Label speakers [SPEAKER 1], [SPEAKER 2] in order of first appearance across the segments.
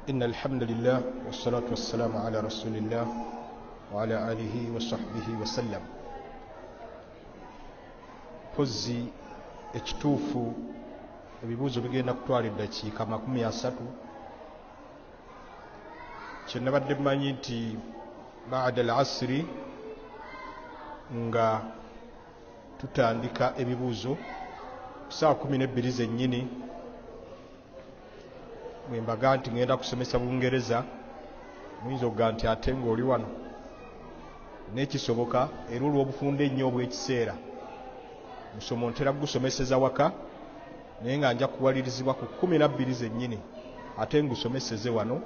[SPEAKER 1] إن الحمد لله والصلاة والسلام على رسول الله وعلى آله وصحبه وسلم. Pozzi ekituufu ebibuuzo bigenda kutwala eddakiika 30. Kye nabadde mmanyi nti baada al-asri nga tutandika ebibuuzo saa 12 zennyini. Bwe mbaga nti ngenda kusomesa Bungereza, muyinza okuga nti ate ng'oli wano n'ekisoboka, era olw'obufunde ennyo obw'ekiseera musomo ntera gusomeseza waka, naye nga nja kuwalirizibwa ku 12 zennyini ate ngusomeseze wano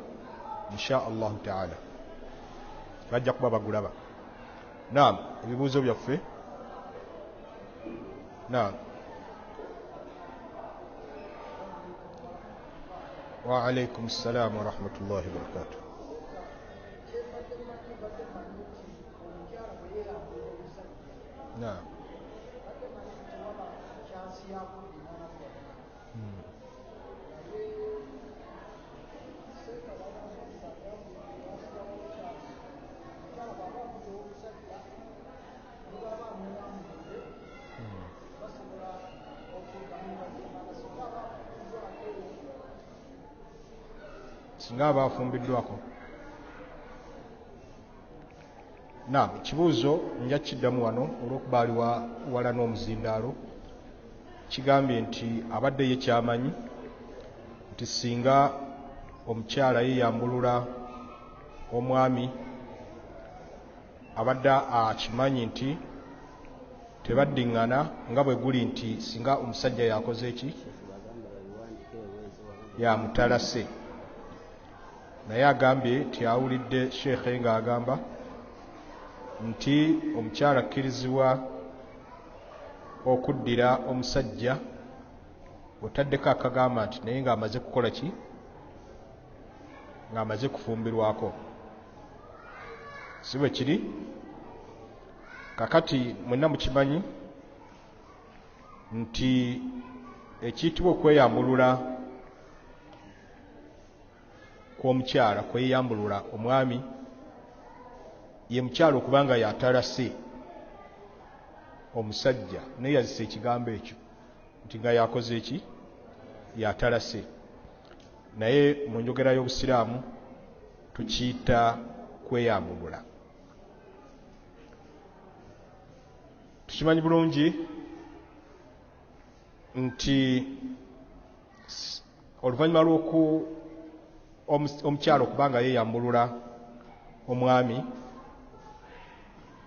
[SPEAKER 1] insha Allahu taala. Bajja kuba bagulaba. Naam, ebibuuzo byaffe. Naam. Wa alaykum salaam wa rahmatullahi wa barakatuh. Naam. Singa abafumbiddwako. Naam, ekibuuzo nja kiddamu wano olw'okuba ali wala n'omuzindaalo. Kigambye nti abadde ye kyamanyi nti singa omukyala yeyambulula omwami, abadde akimanyi nti tebaddiŋŋana nga bwe guli nti singa omusajja yakoze eki, yamutalase. Naye agambye tyawulidde sheekhe ng'agamba nti omukyala akkirizibwa okuddira omusajja otaddeko akagamba nti naye ng'amaze kukola ki, ng'amaze kufumbirwako. Si bwe kiri? Kakati mwenna mukimanyi nti ekiyitibwa okweyambulula kw'omukyala, kweyambulula omwami, ye mukyala okubanga yatalase omusajja, naye yazisa ekigambo ekyo nti nga yakoze eki, yatalase. Naye mu njogera y'Obusiraamu tukiyita kweyambulula. Tukimanyi bulungi nti oluvannyuma lw'oku omukyala okubanga yeyambulula omwami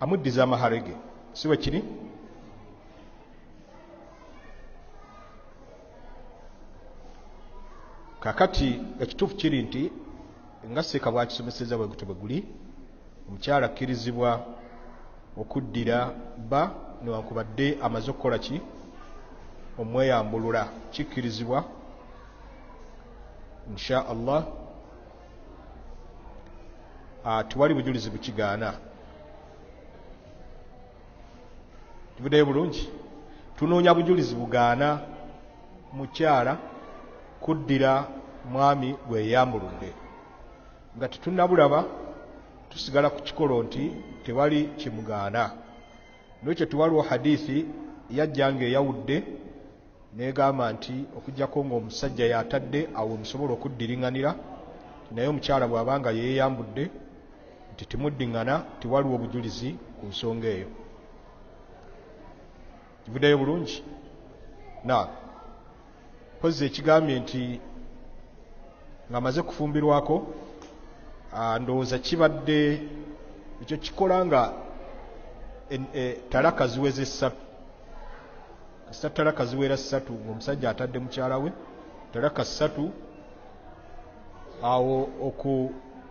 [SPEAKER 1] amuddiza amahale ge, si bwe kiri? Kakati ekituufu kiri nti nga Seeka bw'akisomeseza bwe gutyo bwe guli, omukyala akkirizibwa okuddira bba newankubadde amaze okukola ki, omweyambulula. Kikkirizibwa insha Allah, tiwali bujulizi bukigaana. Tubuddeyo bulungi? Tunoonya bujulizi bugaana mukyala kuddira mwami gweyambuludde. Nga tetunnabulaba tusigala ku kikolo nti tewali kimugaana. N'ekyo tiwaliwo hadithi yajja ng'eyawudde n'egamba nti okuggyako ng'omusajja yatadde awo musobola okuddiriŋŋanira, naye omukyala bw'abanga yeeyambudde nti timuddiŋŋana, tiwaliwo bujulizi ku nsonga eyo. Kivuddeyo bulungi? Naam. Pozzi ekigambye nti ng'amaze kufumbirwako, ndowooza kibadde ekyo kikola nga talaka ziweze 3. Kasita talaka ziwera 3 ng'omusajja atadde mukyala we, talaka 3, awo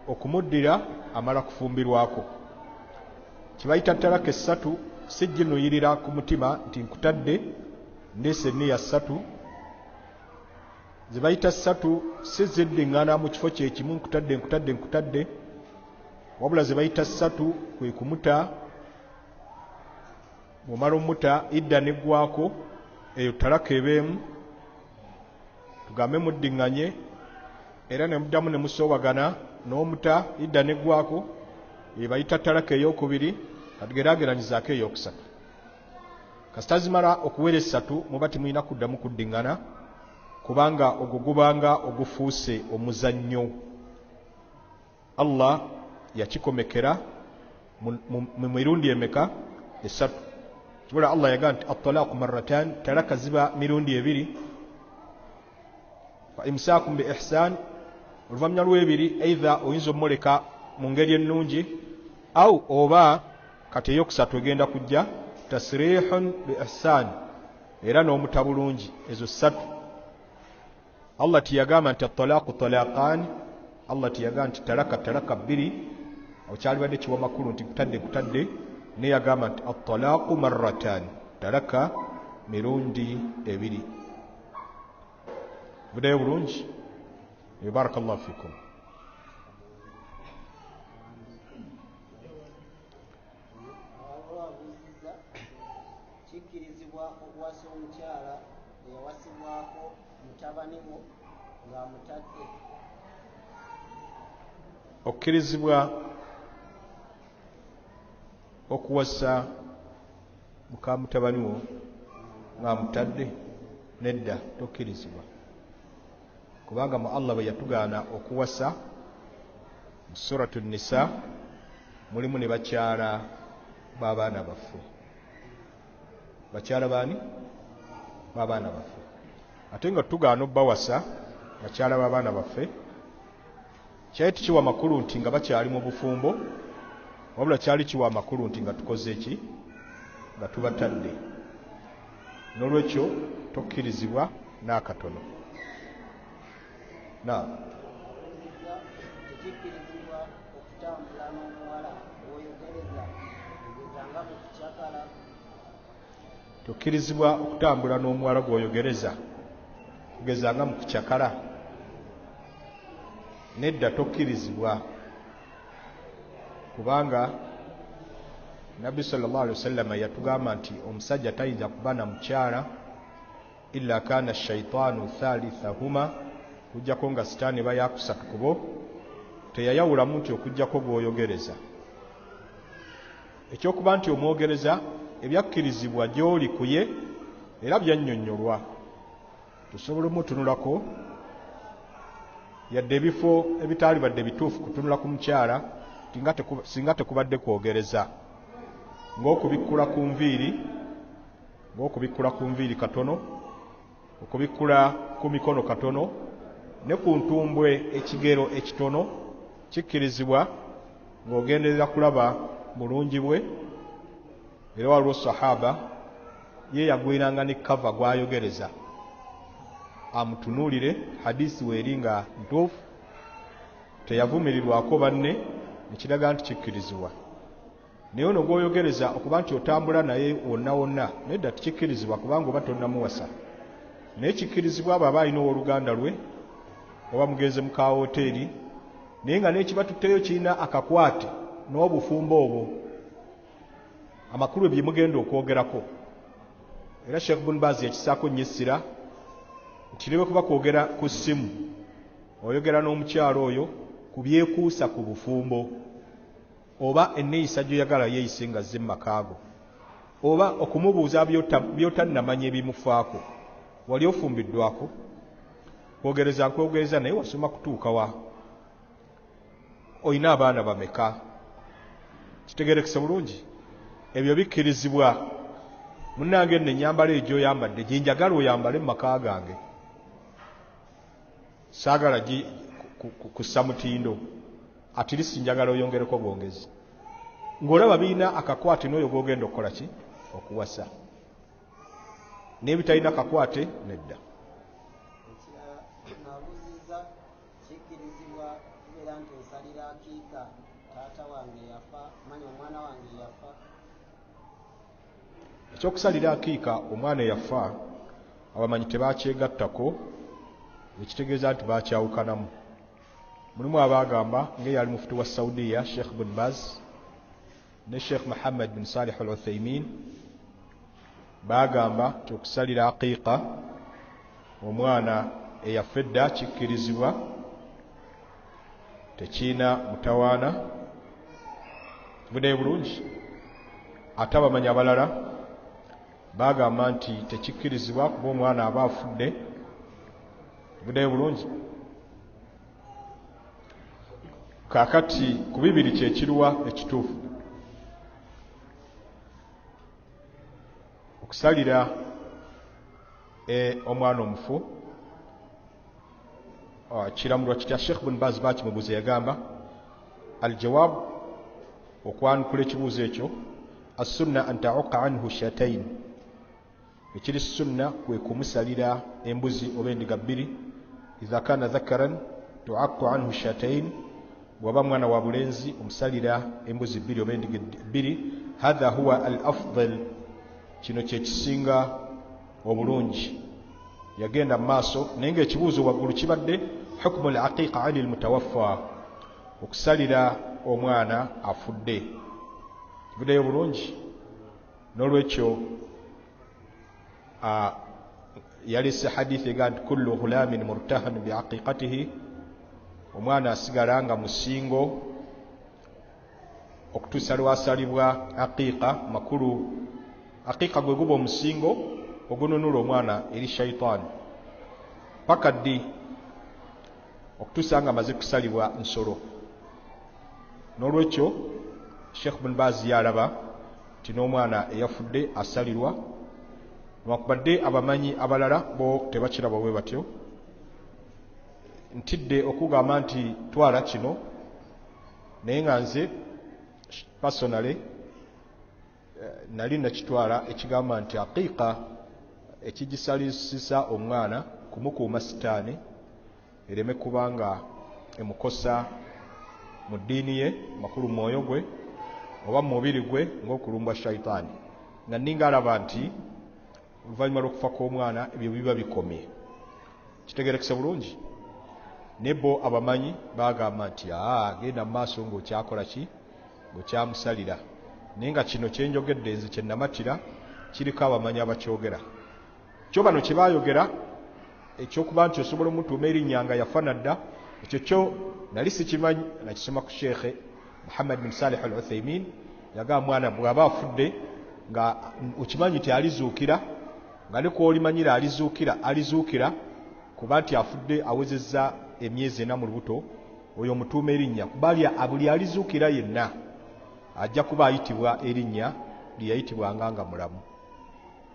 [SPEAKER 1] okumuddira amala kufumbirwako. Kibayita talaka 3, si ginuyirira ku mutima nti nkutadde ndeese nniya 3. Zibayita 3 si ziddiŋŋana mu kifo kyekimu, nkutadde, wabula zibayita 3 kwe kumuta. Bw'omala omuta idda neggwako, eyo talaka ebeemu, tugambe muddiŋŋanye, era ne muddamu ne musoowagana n'omuta idda neggwako ebayita talaka ey'okubiri katugeraageranyizaako ey'okusatu. Kasita zimala okuwera essatu muba temulina kuddamu kuddiŋŋana kubanga ogwo gubanga ogufuuse omuzannyo. Allah yakikomekera mu mirundi emeka? Esatu. Kibula Allah yagaa nti at-talaaqu marratan, talaka ziba mirundi ebiri. Fa imsaakum bi ihsaan, oluvannyuma lw'ebiri either oyinza omuleka mu ngeri ennungi au oba kati ey'okusatu egenda kujja tasrihun bi ihsaan, era n'omuta bulungi. Ezo ssatu Allah tiyagamba nti at-talaaqu talaaqaani, Allah tiyagamba nti talaka bbiri, okyalibadde kiwa makulu nti kutadde, naye yagamba nti at-talaaqu marratan, talaka mirundi ebiri. Buddeyo bulungi. Barakallahu fikum.
[SPEAKER 2] Kikkirizibwa okuwasa omukyala eyawasibwako mutabani wo ng'amutadde?
[SPEAKER 1] Okkirizibwa okuwasa muka mutabani wo ng'amutadde? Nedda, tokkirizibwa. Kubanga mu Allah bwe yatugaana okuwasa mu suratu Nisa mulimu ne bakyala b'abaana baffe. Bakyala baani? B'abaana baffe. Ate nga tugaana obbawasa bakyala b'abaana baffe, kyali tikiwa makulu nti nga bakyali mu bufumbo, wabula kyali kiwa amakulu nti nga tukoze ki? Nga tubatadde. N'olwekyo tokkirizibwa n'akatono.
[SPEAKER 2] Tekikkirizibwa okutambula n'omuwala oyogereza ogezanga mu kukyakala?
[SPEAKER 1] Tokkirizibwa okutambula n'omuwala gw'oyogereza ogezanga mu kukyakala? Nedda, tokkirizibwa. Kubanga Nabbi sallallahu alaihi wasallam yatugamba nti omusajja tayinza kuba na mukyala illa kana shaitaanu thalithahuma, kujjako nga sitaani eba yakusatu kubo. Teyayawulamu nti okujjako gw'oyogereza. Ekyokuba nti omwogereza ebyakkirizibwa gy'oli ku ye era byannyonnyolwa. Tusobolemu otunulako yadde ebifo ebitaali badde bituufu kutunula ku mukyala singa tekubadde kwogereza, ng'okubikkula ku nviiri katono, okubikkula ku mikono katono, ne ku ntumbwe ekigero ekitono, kikkirizibwa ng'ogenderera kulaba bulungi bwe. Era waliwo sahaba ye yagwiranga ne kava gw'ayogereza amutunuulire, hadisi weeri nga ntuufu, teyavumirirwako banne, nekiraga nti kikkirizibwa. Naye ono gw'oyogereza okuba nti otambula naye wonna wonna, nedda tikikkirizibwa kubanga oba tonnamuwasa. Naye kikkirizibwa abo aba alina owooluganda lwe oba mugenze mu kawoteeri, naye nga n'ekibatutteyo kirina akakwate n'obufumbo obwo, amakulu bye mugenda okwogerako. Era Sheikh Ibn Baz yakisaako nnyo essira nti ne kuba kwogera ku ssimu oyogera n'omukyalo oyo ku byekuusa ku bufumbo, oba enneeyisa gy'oyagala yeeyise nga zze mu makaago, oba okumubuuza by'otannamanya ebimufaako. Wali ofumbiddwako? Kwogereza nkwogereza naye wasoma kutuuka wa? Oyina abaana bameka? Kitegeerekese bulungi? Ebyo bikkirizibwa. Munnange nno ennyambala egyo oyambadde gye njagala oyambale mu maka gange, saagala kussa mutindo, atirisi njagala oyongereko bwongezi. Ng'olaba birina akakwate n'oyo gw'ogenda okukola ki? Okuwasa. N'ebitalina akakwate nedda.
[SPEAKER 2] Nabuuziza kikkirizibwa kubeera nti nsalira akiika taata wange yafa, manya omwana wange yafa?
[SPEAKER 1] Ekyokusalira akiika omwana yafa abamanyi tebakyegattako, ekitegeeza nti bakyawukanamu. Mulimu abaagamba ng'eyali mufuti wa Saudiya Sheikh Ibn Baz ne Sheikh Muhammad bin Salih al-Uthaymin baagamba nti okusalira akiika omwana eyafa edda kikkirizibwa tekiina mutawaana budde bulungi. Ate abamanyi abalala bagamba nti tekikkirizibwa kuba omwana aba afudde budde bulungi. Kaakati ku bibiri kyekiruwa ekituufu? Okusalira omwana omufu kiramulwa kitya? Sheikh Ibn Baz bakimubuuza yagamba aljawab okwanukula ekibuuzo ekyo assunna an ta'uqa anhu shatayn, ekiri sunna kwe kumusalira embuzi oba endiga bbiri. Idha kana dhakaran tu'aqqu anhu shatayn, bwaba mwana wa bulenzi omusalira embuzi bbiri oba endiga bbiri. Hadha huwa al afdal, kino kyekisinga obulungi. Yagenda mu maaso naye ng'ekibuuzo waggulu kibadde hukmu al-aqiqa ani al-mutawaffa, okusalira omwana afudde. Kibuddeyo bulungi. N'olwekyo yalese hadithi ega nti kullu ghulamin murtahan biaqiqatihi, omwana asigala nga musingo okutuusa lwasalibwa aqiqa makulu. Aqiqa gwe guba omusingo ogununula omwana eri shaitaani paka ddi okutuusa nga amaze kusalibwa nsolo. N'olwekyo Sheikh Ibn Baz yalaba nti n'omwana eyafudde asalirwa, newankubadde abamanyi abalala bo tebakiraba bwe batyo. Ntidde okugamba nti twala kino, naye nga nze personally nali nakitwala ekigamba nti aqiqa ekigisalisisa omwana kumukuuma sitaani ereme kubanga emukosa mu ddiini ye, makulu mwoyo gwe oba mubiri gwe ng'okulumbwa shaitaani. Nga ninga alaba nti oluvannyuma lw'okufa kw'omwana ebyo biba bikomye. Kitegerekese bulungi. Nebo abamanyi bagamba nti genda mu maaso ng'okyakola ki, ng'okyamusalira. Naye nga kino kyenjogedde nze kye namatira kiriko abamanyi abakyogera. Kyo bano kye baayogera ekyokuba nti osobola omutuuma erinnya nga yafa nadda, ekyo kyo nali sikimanyi, nakisoma ku Sheikh Muhammad bin Salih al-Uthaymin. Yagamba mwana bw'aba afudde nga okimanyi nti alizuukira, nga ne kw'olimanyira alizuukira kuba nti afudde awezezza emyezi 4 mu lubuto, oyo omutuuma erinnya kuba buli alizuukira yenna ajja kuba ayitibwa erinnya lye yayitibwanga nga mulamu.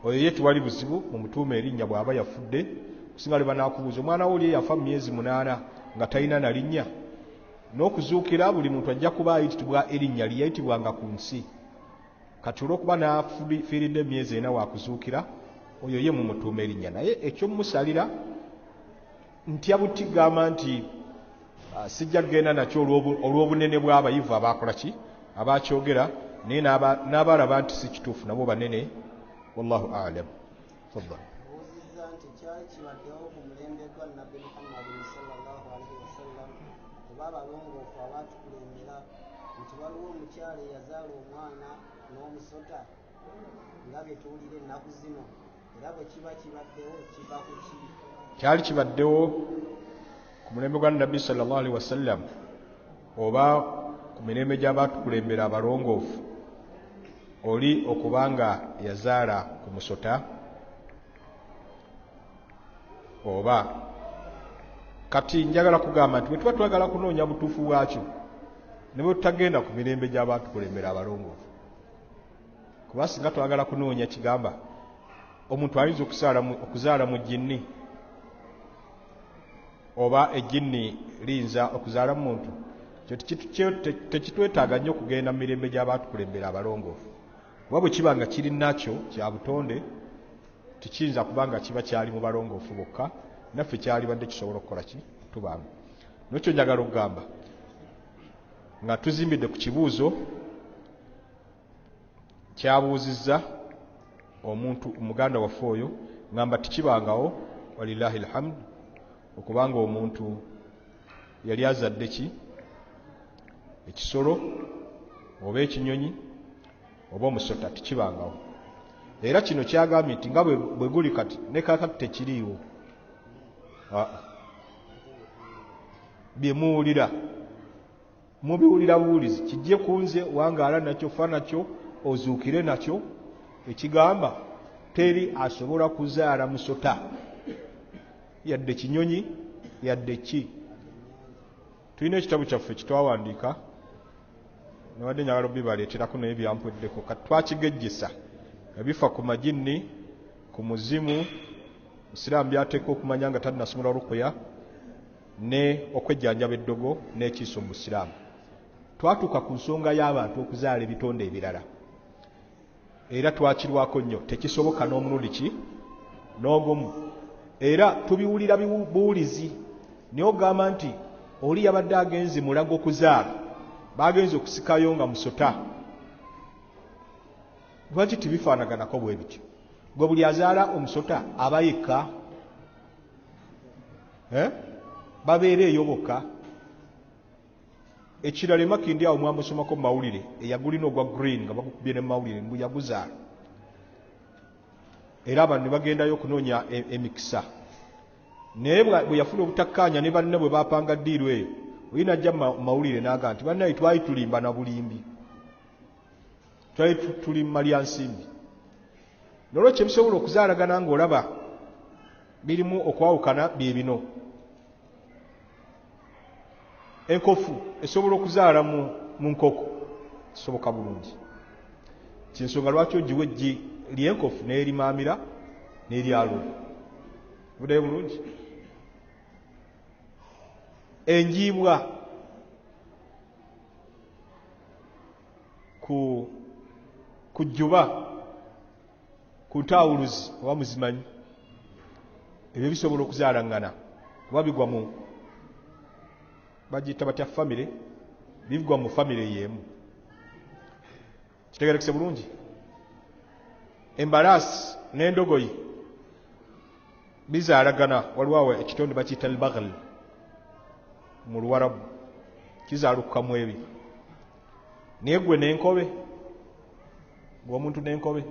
[SPEAKER 1] Oyo ye tewali buzibu mu mutuuma erinnya bw'aba yafudde. Kusinga lwe banaakubuuza omwana wo oli yafa mu myezi 8 nga talina na linnya, n'okuzuukira buli muntu ajja kuba ayitibwa erinnya lye yayitibwanga ku nsi. Kati olw'okuba n'afiiridde emyezi 4 waakuzuukira, oyo ye mu mutuuma erinnya. Naye eky'omusalira ntya buti gamba nti sijja kugenda nakyo olw'obunene bw'abayivu abaakola ki, abakyogera, naye n'abalaba nti si kituufu nabo banene. Wallahu a'lam. Fadhal.
[SPEAKER 2] Buuzizza nti kyali kibaddewo ku mulembe gwa Nabbi Muhammad sallallahu alaihi wasallam oba abalongoofu abaatukulembera nti waliwo omukyala eyazaala omwana n'omusota nga bye tuwulira ennaku zino, era bwe kiba kibaddewo kiba ku ki?
[SPEAKER 1] Kyali kibaddewo ku mulembe gwa Nabbi sallallahu alaihi wasallam oba ku mirembe gy'abaatukulembera abalongoofu, oli okubanga yazaala ku musota oba kati njagala kugamba nti bwe tuba twagala kunoonya butuufu bwakyo ne bwe tutagenda ku mirembe gy'abaatukulembera abalongoofu, kuba singa twagala kunoonya kigamba omuntu ayinza okuzaala mu jjinni oba ejjinni liyinza okuzaala mu muntu, tekitwetaaga nnyo okugenda mu mirembe gy'abaatukulembera abalongoofu. Kuba bwe kiba nga kiri nakyo kya butonde tikiyinza kubanga kiba kyali mu balongoofu bokka, naffe kyalibadde kisobola okukola ki tubanga. N'ekyo njagala okugamba nga tuzimbidde ku kibuuzo kyabuuzizza omuntu omuganda waffe oyo, ngamba tikibangawo walillahi alhamd okubanga omuntu yali azadde ki, ekisolo oba ekinyonyi oba omusota, tikibangawo. Era kino kyagambye nti nga bwe guli kati ne kakati tekiriiwo. Bye muwulira mubiwulira buwulizi kijje kunze wangaala nakyo fa nakyo ozuukire nakyo ekigamba teri asobola kuzaala musota yadde kinyonyi yadde ki. Tulina ekitabo kyaffe kitwawandiika nawadde njagala bibaleeterako naye byampweddeko kati twakigejjesa ebifa ku majinni ku muzimu Isiraamu byateeka okumanya nga tannasomola rukuya ne okwejjanjaba eddogo n'ekiiso mu Isiraamu. Twatuuka ku nsonga y'abantu okuzaala ebitonde ebirala era twakirwako nnyo tekisoboka n'omulundi ki n'ogumu era tubiwulira buwulizi naye ogamba nti oli yabadde agenze mulago okuzaala bagenze okusikayo nga musota lwaki tibifaanaganako bwe bityo gwe buli azaala omusota aba yekka babeera eyo bokka. Ekirala emakindi awo mwamusomako mu mawulire eyagulina ogwa green nga bagukubye ne mu mawulire ngu yaguzaala era abantu ne bagendayo okunoonya emikisa naye bwe yafuna obutakkaanya ne banne bwe bapanga ddiiru eyo oyi najja mu mawulire n'aga nti bannaye twali tulimba na bulimbi twali tuli mu malyansimbi nolwekyo ebisobola okuzaalagana ng'olaba birimu okwawukana bye bino. Enkofu esobola okuzaala mu nkoko kisoboka bulungi kinsonga lwaki ogiwa eggi ly'enkofu n'erimaamira n'eryalo buddayo bulungi. Enjiibwa ku jjuba ku ntawuluzi oba muzimanyi ebyo bisobola okuzaalangana kuba bigwa mu bagiyita batya famire bivugwa mu famire y'emu kitegerekese bulungi. Embalaasi n'endogoyi bizaalagana waliwo awo ekitonde bakiyita al-baghl mu Luwarabu kizaalukukamu ebi naye gwe n'enkobe ng'omuntu n'enkobe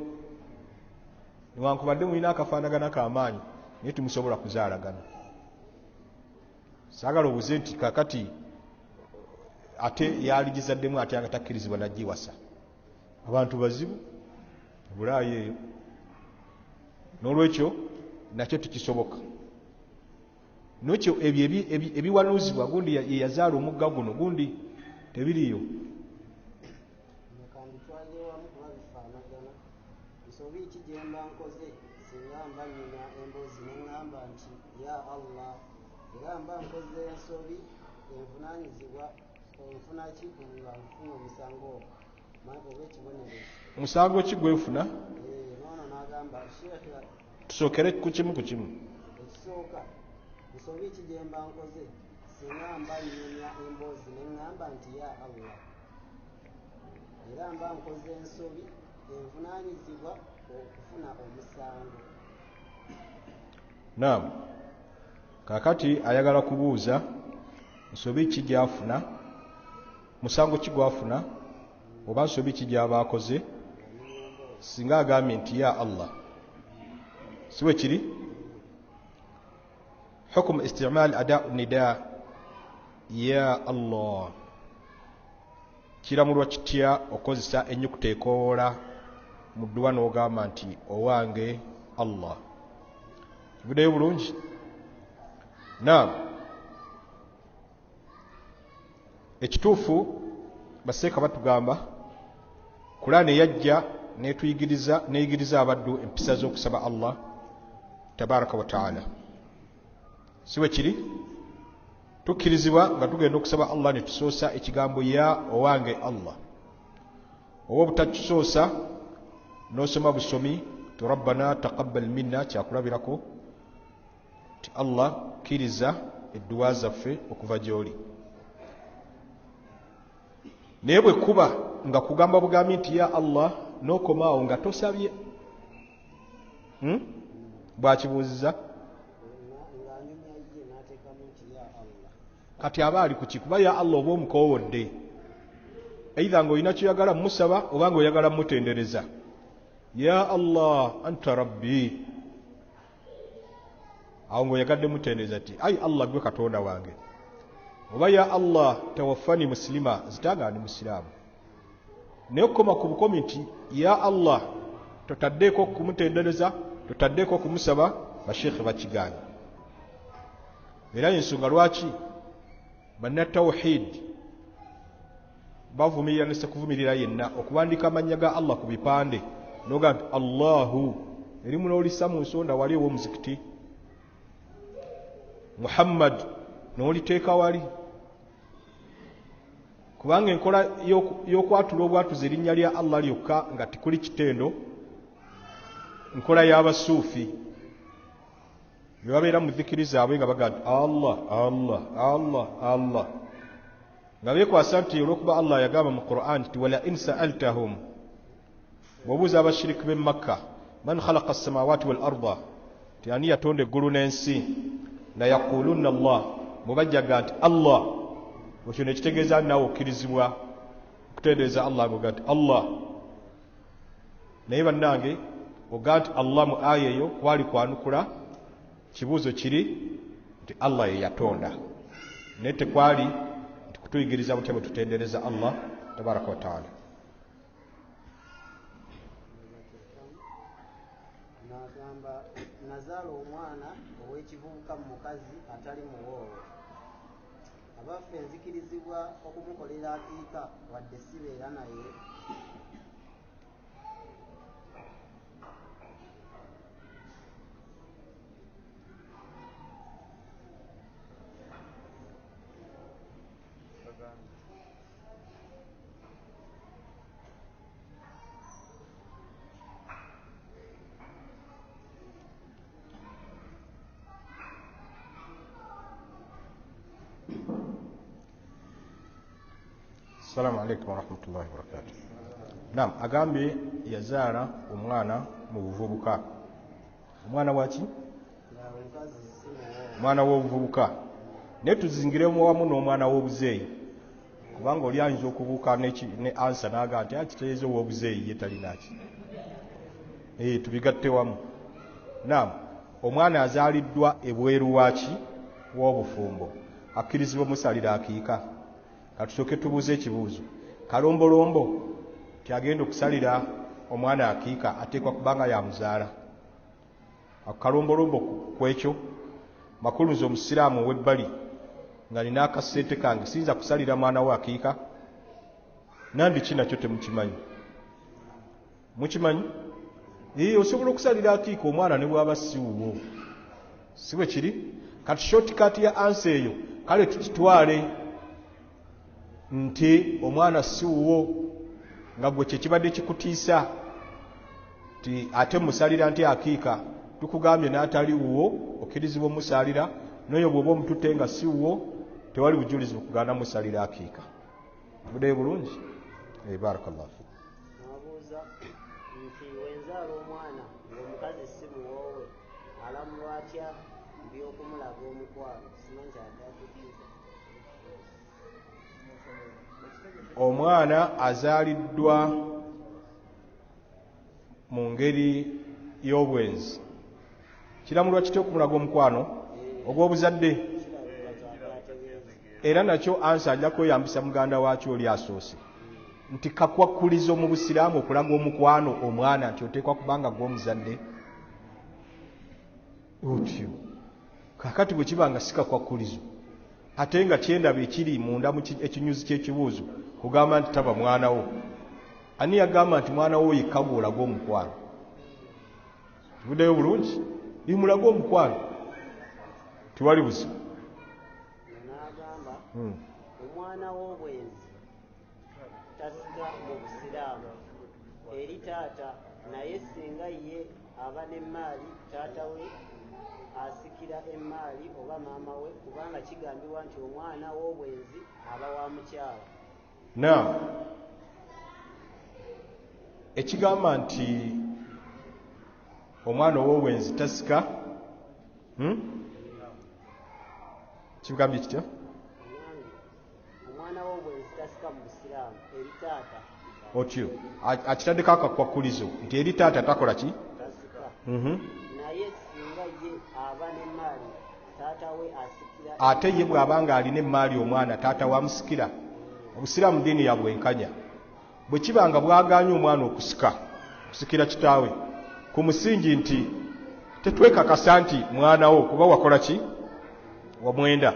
[SPEAKER 1] newankubadde mulina akafaanagana k'amaanyi naye timusobola kuzaalagana. Saagala obuze nti kakati ate yaligizaddemu ate agatakkirizibwa nagiwasa abantu bazibu bulaayo eyo n'olwekyo nakyo tikisoboka. Nokyo ebyo ebiwanuuzibwa gundi yeyazaala omugga guno gundi tebiriyo.
[SPEAKER 2] Nsobi ki gye mba nkoze singa mba nnina emboozi ne ŋŋamba nti ya Allah era mba nkoze ensobi envunaanyizibwa onfuna ki nga nfuna omusango oba ekibonerezo.
[SPEAKER 1] Musango ki gwenfuna?
[SPEAKER 2] Noono n'agamba sheekhe
[SPEAKER 1] tusookere ku kimu ku kimu.
[SPEAKER 2] Ekisooka nsobi ki gye mba nkoze singa mba nnina emboozi ne ŋŋamba nti ya Allah era mba nkoze ensobi envunaanyizibwa okufuna omusango.
[SPEAKER 1] Naam, kakati ayagala kubuuza nsobi ki gyafuna, musango ki gwafuna oba nsobi ki gyaba akoze singa agambye nti ya Allah. Si bwe kiri? Hukumu istimaal adaa nida ya Allah kiramulwa kitya okozesa ennyukuta ekoola mu dduwa n'ogamba nti owange Allah. Kivuddeyo bulungi? Naam, ekituufu baseeka batugamba Qur'an yajja neyigiriza abaddu empisa z'okusaba Allah tabaraka wa ta'ala. Si bwe kiri? Tukkirizibwa nga tugenda okusaba Allah ne tusoosa ekigambo ya owange Allah oba obutakisoosa n'osoma busomi tu rabbana taqabbal minna kyakulabirako ti Allah kkiriza edduwa zaffe okuva gy'oli. Naye bwe kuba nga kugamba bugambi nti ya Allah n'okomaawo nga tosabye bwakibuuziza kati aba ali ku kikuba ya Allah oba omukoowodde eitha ng'olina kyoyagala musaba oba ng'oyagala mutendereza. Ya Allah anta rabbi awo ng'oyagadde mutendereza ti ai Allah gwe katonda wange oba ya Allah tawaffani muslima zitanga ni musiramu naye okukoma ku bukomi nti ya Allah totaddeeko kumutendereza totaddeeko kumusaba bashekhe bakiganya era ensonga lwaki banna tawhid bavumirira nese kuvumirira yenna okuwandika amannya ga Allah ku bipande noga nti Allahu erimu n'olisa mu nsonda wali ew'omuzikiti Muhammad n'oliteeka wali kubanga enkola y'okwatula obwatuzi erinnya lya Allah lyokka nga tikuli kitendo nkola y'abasuufi bwe babeera mu dhikiri zaabwe nga baga nti Allah Allah Allah Allah nga beekwasa nti olw'okuba Allah yagamba mu Qur'an nti wala in sa'altahum bw'obuuza abashiriki b'e Makka man khalaqa as-samawati wal arda ti ani yatonda eggulu n'ensi la yaqulunna Allah mubajjaga nti Allah ekyo nekitegeeza naawe okkirizibwa okutendereza Allah ngoga nti Allah naye bannange oga nti Allah mu aya eyo kwali kwanukula kibuuzo kiri nti Allah ye yatonda naye tekwali nti kutuyigiriza butya bwe tutendereza Allah tabaraka wa taala.
[SPEAKER 2] N'agamba nazaala omwana ow'ekivubuka mu mukazi atali muwoowe abaffe nzikirizibwa okumukolera akiika wadde sibeera naye.
[SPEAKER 1] Assalamu alaikum warahmatullahi wabarakatuh. Naam, agambye yazaala omwana mu buvubuka. Omwana waki? Omwana w'obuvubuka. Naye tuzingiremu wamu n'omwana w'obuzeeyi kubanga oli ayinza okubuuka ne ansa n'aga nti kitegeeza ow'obuzeeyi ye talinaki. Tubigatte wamu. Naam, omwana azaaliddwa ebweru waki w'obufumbo akkirizibwa musalira akiika. Katusooke tubuuze ekibuuzo. Kalombolombo kyagenda okusalira omwana akiika ateekwa kubanga yamuzaala. Kalombolombo kwekyo makulu nze omusiraamu ow'ebbali nga nina akasente kange siyinza kusalira mwana we akiika. Nandi ki nakyo temukimanyi? Mukimanyi? Osobola okusalira akiika omwana ne bw'aba si wuwo. Si bwe kiri? Kati shortcut ya ansa eyo kale tukitwale nti omwana si wuwo nga gwe kyekibadde kikutiisa ti ate musalira nti akiika tukugambye n'atali wuwo okkirizibwa omusalira n'oyo bw'oba omutute nga si wuwo tewali bujulizi bukugaana musalira akiika. Buddeyo bulungi? Barakallahu fiik.
[SPEAKER 2] Nabuuza nti wenzaala omwana ng'omukazi si muwoowe alamulwa atya by'okumulaga omukwano simanyi kyataatukiika.
[SPEAKER 1] Omwana azaaliddwa mu ngeri y'obwenzi kiramulwa kitya okumulaga omukwano ogw'obuzadde? Era nakyo ansa ajja kweyambisa muganda waakyo oli asoose nti kakwakkulizo mu busiraamu okulaga omukwano omwana nti oteekwa kubanga gw'omuzadde otyo. Kakati bwe kiba nga si kakwakkulizo ate nga kyendaba ekiri munda mu ekinyuzi ky'ekibuuzo kugamba nti taba mwana wo, ani yagamba nti mwana wo yekka gw'olaga omukwano? Tubuddeyo bulungi? Bimulaga omukwano tiwali buzibu.
[SPEAKER 2] N'agamba omwana w'obwenzi tasika mu busiraamu eri taata naye singa ye aba n'emmaali taata we asikira emmaali oba maama we kubanga kigambibwa nti omwana w'obwenzi aba wa mukyala.
[SPEAKER 1] Naam, ekigamba nti omwana ow'obwenzi tasika kigambye kitya?
[SPEAKER 2] Omwana w'obwenzi tasika mu busiraamu eri taata
[SPEAKER 1] otyo akitaddeko akakwakkulizo nti eri taata takola ki?
[SPEAKER 2] tasika naye singa ye aba n'emmaali
[SPEAKER 1] ate ye bw'abanga alina emmaali omwana taata wamusikira. Obusiraamu ddiini ya bwenkanya. Bwe kibanga bwagaanye omwana okusikira kitaawe ku musingi nti tetwekakasa nti mwana wo kuba wakola ki wamwenda,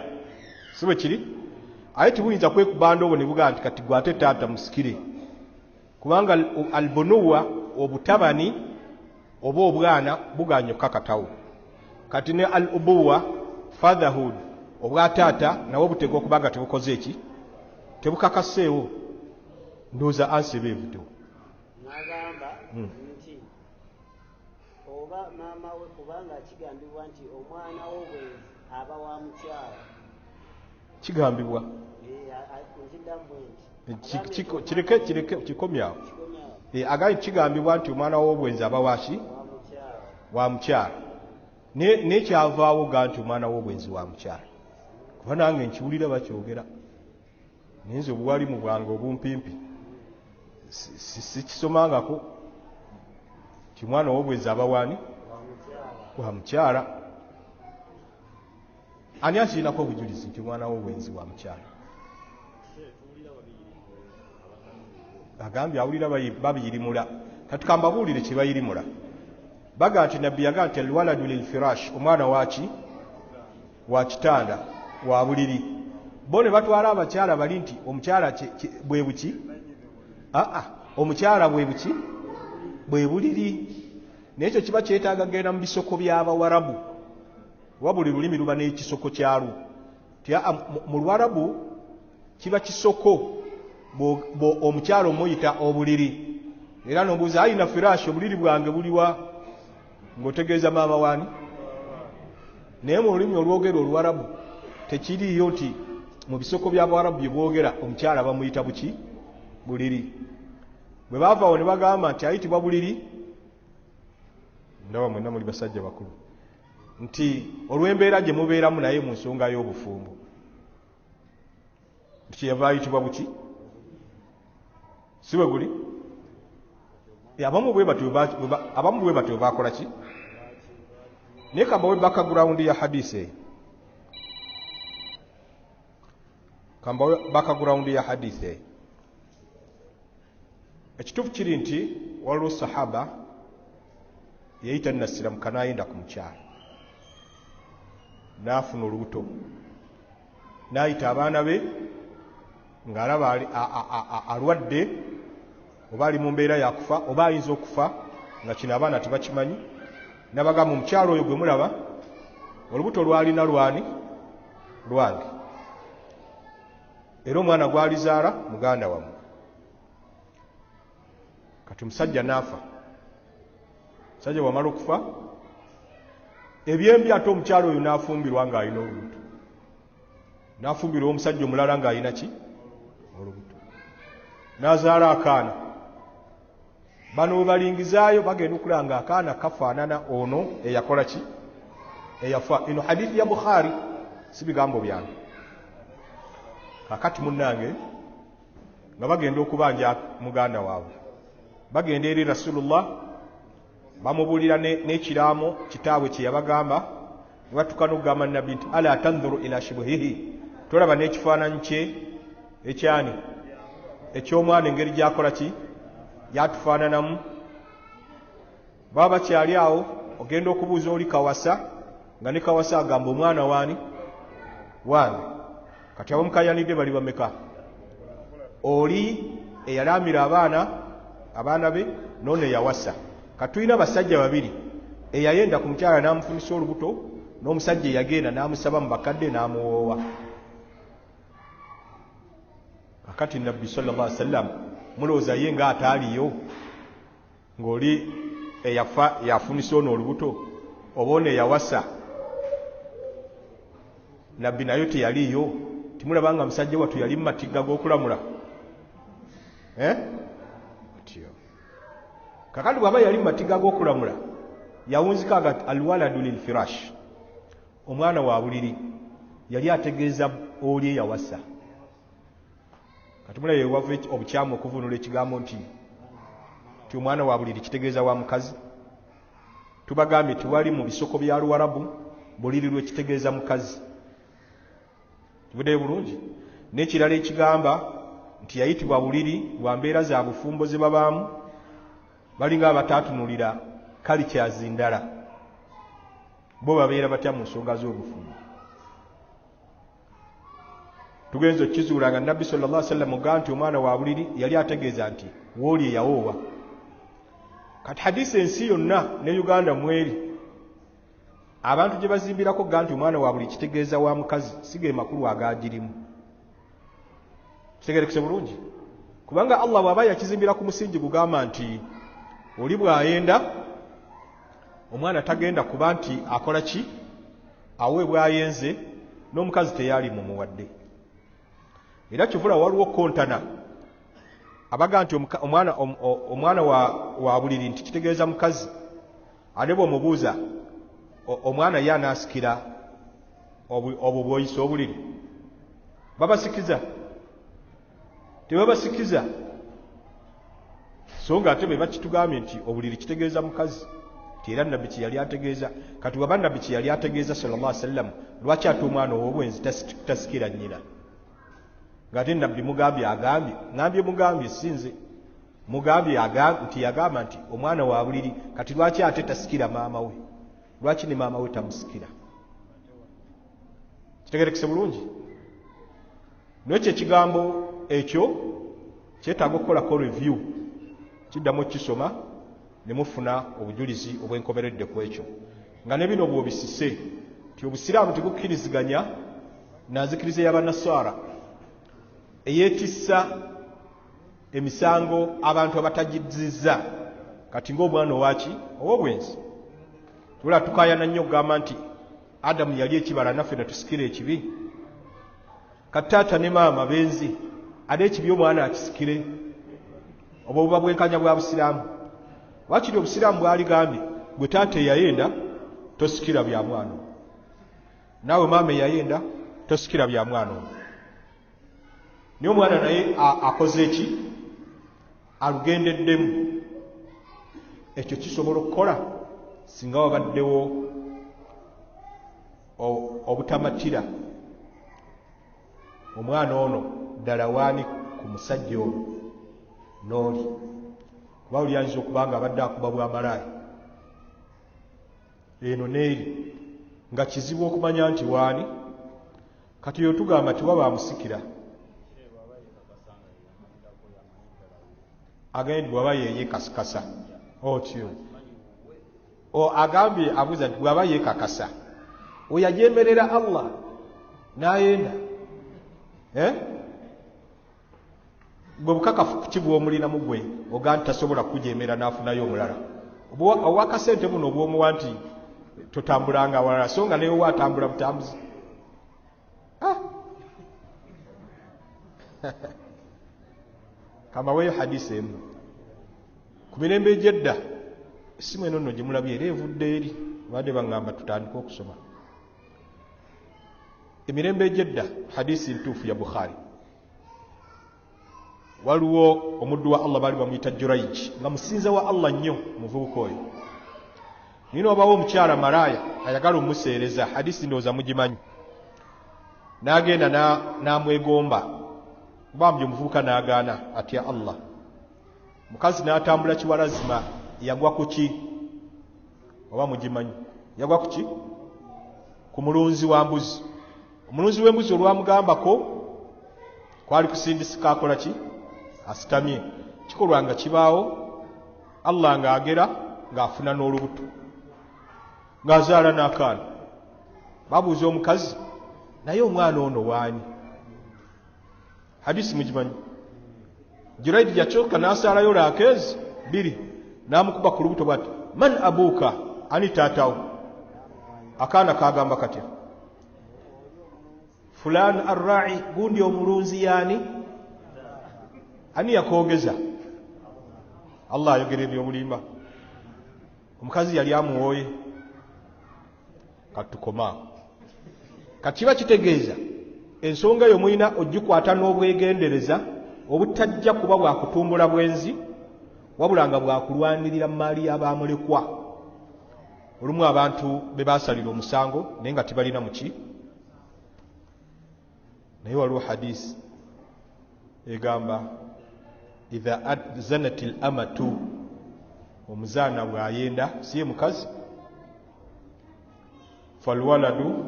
[SPEAKER 1] si bwe kiri? Aye tibuyinza kwekuba ndoobo ne bugaa nti kati gwe ate taata musikire, kubanga albunuwa obutabani oba obwana buganye okukakatawo. Kati ne al ubuwa fatherhood obwataata nawo butega okubanga tebukoze eki, tebukakaseewo. Ndowooza ansebe ebuto
[SPEAKER 2] n'agamba nti oba maama we kubanga kigambibwa nti omwana w'obwenzi aba wa mukyala.
[SPEAKER 1] Kigambibwa kireke kikomyawo. Agaye kigambibwa nti omwana w'obwenzi aba waki wa mukyala, nekyavaawo ga nti omwana w'obwenzi wa mukyala. Kuba nange nkiwulira bakyogera, naye obuwalimu bwange obumpimpi sikisomangako ti mwana w'obwenzi aba wani wa mukyala. Ani akirinako obujulizi nti mwana w'obwenzi wa mukyala? Agambye awulira babiyirimula. Katukambabuulire kye bayirimula. Baga nti nabbi yagaa nti alwaladu lilfirash, omwana waki wa kitanda wa buliri. Bo ne batwala abakyala bali nti omukyala bwe buki? Omukyala bwe buki? Bwe buliri. N'ekyo kiba kyetaaga genda mu bisoko by'Abawarabu. Wa buli lulimi luba n'ekisoko kyalwo. Mu Lwarabu kiba kisoko omukyala omuyita obuliri. Era n'obuuza ayina firashi, obuliri bwange buliwa? Ng'otegeeza maama wani? Naye mu lulimi olwogera Olwarabu tekiriyo nti mu bisoko by'Abawarabu bye boogera omukyala bamuyita buki? Buliri. Bwe baavaawo ne bagamba nti ayitibwa buliri, ndaba mwenna muli basajja bakulu, nti olw'embeera gye mubeeramu naye mu nsonga y'obufumbo, nti kyeyava ayitibwa buki? Si bwe guli? Abamu bwe batyo bakola ki? Naye kambawe background ya hadisi eyo. Kambawe background ya hadisi eyo. Ekituufu kiri nti waliwo sahaba yayita nasiramu kanayenda ku mukyala, n'afuna olubuto, n'ayita abaana be ng'alaba alwadde oba ali mu mbeera yakufa oba ayinza okufa, nga kino abaana tebakimanyi. N'abagamba omukyala oyo gwe mulaba olubuto lwalina lwani? Lwange. Era omwana gwalizaala muganda wammwe. Kati omusajja n'afa. Omusajja bw'amala okufa, ebyembi ate omukyala oyo n'afumbirwa ng'alina olubuto. N'afumbirwa omusajja omulala ng'alina ki? Olubuto. N'azaala akaana. Bano bwe balingizaayo bagenda okulanga akaana kafaanana ono eyakola ki? Eyafa. Eno hadithi ya Bukhari, si bigambo byange. Kakati munnange nga bagenda okubanja muganda waabwe, bagenda eri Rasulullah bamubuulira n'ekiraamo kitaabwe kye yabagamba, ne batuuka n'okugamba nabbi nti ala tanzuru ila shibhihi, tolaba n'ekifaananyi kye ekyani eky'omwana engeri gy'akola ki? Gyatufaananamu. Baba bakyali awo, ogenda okubuuza oli Kawasa, nga ne Kawasa agamba omwana waani? Wange. Kati abamukayanidde bali bameka? Oli eyalamira abaana be, n'ono eyawasa. Katulina basajja babiri, eyayenda ku mukyala n'amufunisa olubuto, n'omusajja eyagenda n'amusaba mu bakadde n'amuwoowa. Kakati nabbi sallallahu alaihi wasallam mulowooza ye nga ataaliyo, ng'oli eyafa yafunisa ono olubuto, oba ono eyawasa nabbi nayo teyaliyo? Timulaba nga musajja wattu yali mu matigga g'okulamula? Kakati bw'aba yali mu matigga g'okulamula, yawunzika agati alwaladu lilfirash, omwana wa buliri, yali ategeeza oli eyawasa. Kati mulabe wava obukyamu okuvunula ekigambo nti omwana wa buliri kitegeeza wa mukazi. Tubagambye tiwali mu bisoko bya Luwarabu buliri lwekitegeeza mukazi. Kivuddeyo bulungi. N'ekirala ekigamba nti yayitibwa buliri lwa mbeera za bufumbo ze babaamu, balinga abataatunulira cultures ndala, bo babeera batya mu nsonga z'obufumbo. Tugenze okukizuula nga Nabbi sallallahu alaihi wasallam ogaa nti omwana wa buliri yali ategeeza nti wooli eyawoowa. Kati hadisi ensi yonna ne Uganda mweri abantu gye bazimbirako ga nti omwana wa buliri kitegeeza wa mukazi, sige makulu agagirimu. Kitegerekese bulungi, kubanga Allah bw'aba yakizimbira ku musingi gugamba nti oli bw'ayenda omwana tagenda kuba nti akola ki, aweebwa ayenze n'omukazi teyali mumuwadde. Era kivula waliwo kontana abaga nti omwana wa buliri nti kitegeeza mukazi, ate bw'omubuuza omwana ye anaasikira obwo bw'oyisa obuliri, babasikiza tebabasikiza, so nga ate be bakitugambye nti obuliri kitegeeza mukazi, ti era Nabbi kye yali ategeeza. Kati waba Nabbi kye yali ategeeza sallallahu alaihi wasallam, lwaki ate omwana ow'obwenzi tasikira nnyina? Ng'ate Nabbi mugambye sinze mugambye nti yagamba nti omwana wa buliri, kati lwaki ate tasikira maama we? Lwaki ne maama we tamusikira? Kitegerekese bulungi. N'ekyo ekigambo ekyo kyetaaga okukolako review, kiddamu okukisoma ne mufuna obujulizi obwenkomeredde ku ekyo, nga ne bino bw'obisise nti obusiraamu tebukkiriziganya na nzikiriza y'Abannaswara eyeetissa emisango abantu abatagizizza kati ng'omwana owaki ow'obwenzi. Tula tukaayana nnyo okugamba nti Adamu yali ekibala naffe ne tusikira ekibi. Kati taata ne maama benzi, ate ekibi omwana akisikire. Obwo buba bwenkanya bwa busiraamu. Wakiri obusiraamu bwaligambye gwe taata eyayenda tosikira bya mwana, naawe maama eyayenda tosikira bya mwana ono. Naye omwana naye akoze eki? Alugendeddemu. Ekyo kisobola okukola singa wabaddewo obutamatira omwana ono ddala waani ku musajja ono n'oli, kuba oli ayinza okuba nga abadde akuba bwamalaaya eno n'eri, nga kizibu okumanya nti waani. Kati yo tugamba tiwaba amusikira, agende bw'aba yeekakasa otyo, agambye abuuza nti bw'aba yeekakasa oyo ajeemerera Allah n'ayenda, gwe bukakafu kuki bw'omulinamu gwe oga nti tasobola kujeemera n'afunayo omulala? Obwakasente buno obw'omuwa nti totambulanga awalala, so nga newe atambula butambuzi. Kamaweyo hadisi emu ku mirembe egy'edda, essimu eno nno gye mulabye era evudde eri, badde baŋŋamba tutandike okusoma. Emirembe egy'edda, hadisi ntuufu ya Bukhari, waliwo omuddu wa Allah baali bamuyita Jurayj, nga musinza wa Allah nnyo muvubuka oyo. Nino obawo omukyala malaaya ayagala omuseereza, hadisi ndowooza mugimanyi, n'agenda n'amwegomba, bambye omuvubuka n'agaana atya Allah. Mukazi n'atambula kiwalazima, yagwa ku ki? Oba mugimanyi? Yagwa ku ki? Ku mulunzi wa mbuzi. Omulunzi w'embuzi olwamugambako kwali kusindisika akola ki? Asitamye. Kikolwa nga kibaawo, Allah ng'agera ng'afuna n'olubuto, ng'azaala n'akaana. Babuuza omukazi, naye omwana ono waani? Hadisi mugimanyi. Jurayj yakyuka n'asaalayo laakeezi bbiri, n'amukuba ku lubuto bw'ati, man abuuka, ani taatawo? Akaana kagamba katya? Fulani arra'i, gundi omulunzi yaani? Ani yakoogeza? Allah ayogera ebyobulimba. Omukazi yali amuwooye. Katukoma. Kati kiba kitegeeza ensonga eyo muyina ogikwata n'obwegendereza obutajja kuba bwa kutumbula bwenzi, wabula nga bwa kulwanirira maali y'abamulekwa. olumu abantu be basalira omusango naye nga tebalina muki. naye waliwo hadisi egamba idha zanat al amatu, omuzaana bw'ayenda siye mukazi, falwaladu